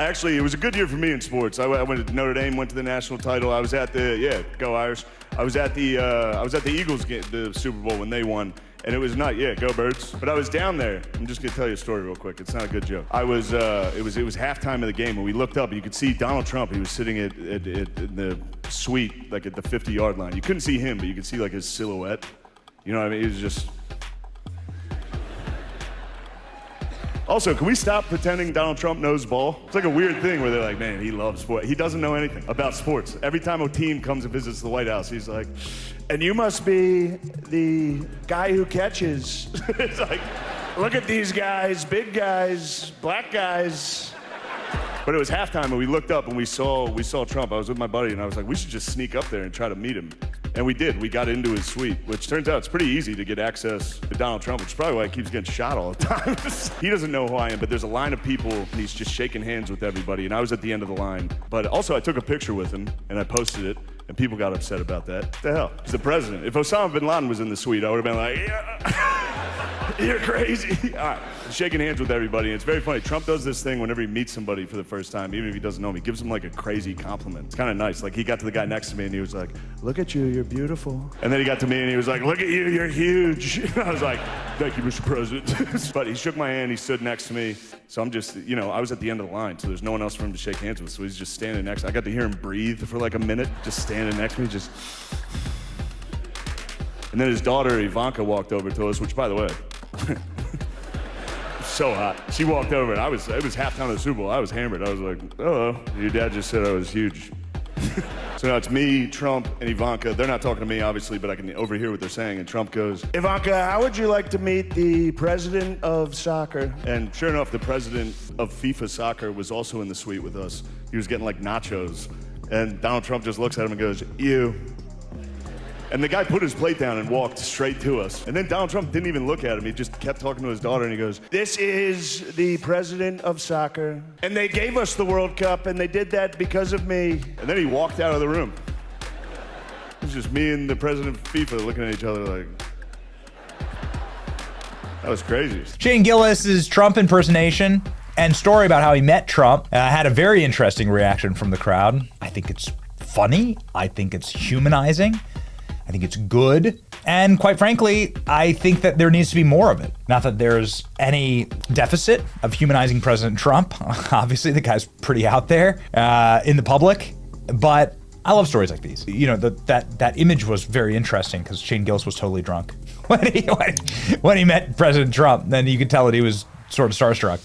It was a good year for me in sports. I went to Notre Dame, went to the national title. I was at the, go Irish. I was at the Eagles game, the Super Bowl when they won. And it was not, go Birds. But I was down there. I'm just gonna tell you a story real quick. It's not a good joke. It was halftime of the game when we looked up and you could see Donald Trump. He was sitting in the suite, like at the 50-yard line. You couldn't see him, but you could see like his silhouette. You know what I mean? He was just. Also, can we stop pretending Donald Trump knows ball? It's like a weird thing where they're like, man, he loves sport. He doesn't know anything about sports. Every time a team comes and visits the White House, he's like, and you must be the guy who catches. It's like, look at these guys, big guys, black guys. But it was halftime and we looked up and we saw Trump. I was with my buddy and I was like, we should just sneak up there and try to meet him. And we did. We got into his suite, which turns out it's pretty easy to get access to Donald Trump, which is probably why he keeps getting shot all the time. He doesn't know who I am, but there's a line of people and he's just shaking hands with everybody. And I was at the end of the line. But also I took a picture with him and I posted it and people got upset about that. What the hell? He's the president. If Osama bin Laden was in the suite, I would have been like, yeah, you're crazy. All right. Shaking hands with everybody. And it's very funny. Trump does this thing whenever he meets somebody for the first time, even if he doesn't know him, he gives them like a crazy compliment. It's kind of nice. Like he got to the guy next to me and he was like, look at you, you're beautiful. And then he got to me and he was like, look at you, you're huge. And I was like, thank you, Mr. President. But he shook my hand, he stood next to me. So I'm just, I was at the end of the line, so there's no one else for him to shake hands with. So he's just standing next. I got to hear him breathe for like a minute, just standing next to me, just. And then his daughter, Ivanka, walked over to us, which by the way, so hot. She walked over and it was halftime of the Super Bowl. I was hammered. I was like, oh, your dad just said I was huge. So now it's me, Trump, and Ivanka. They're not talking to me, obviously, but I can overhear what they're saying. And Trump goes, Ivanka, how would you like to meet the president of soccer? And sure enough, the president of FIFA soccer was also in the suite with us. He was getting like nachos. And Donald Trump just looks at him and goes, you. And the guy put his plate down and walked straight to us. And then Donald Trump didn't even look at him. He just kept talking to his daughter and he goes, this is the president of soccer. And they gave us the World Cup and they did that because of me. And then he walked out of the room. It was just me and the president of FIFA looking at each other like, that was crazy. Shane Gillis' Trump impersonation and story about how he met Trump had a very interesting reaction from the crowd. I think it's funny. I think it's humanizing. I think it's good. And quite frankly, I think that there needs to be more of it. Not that there's any deficit of humanizing President Trump. Obviously, the guy's pretty out there in the public, but I love stories like these. That image was very interesting because Shane Gillis was totally drunk when he met President Trump. Then you could tell that he was sort of starstruck.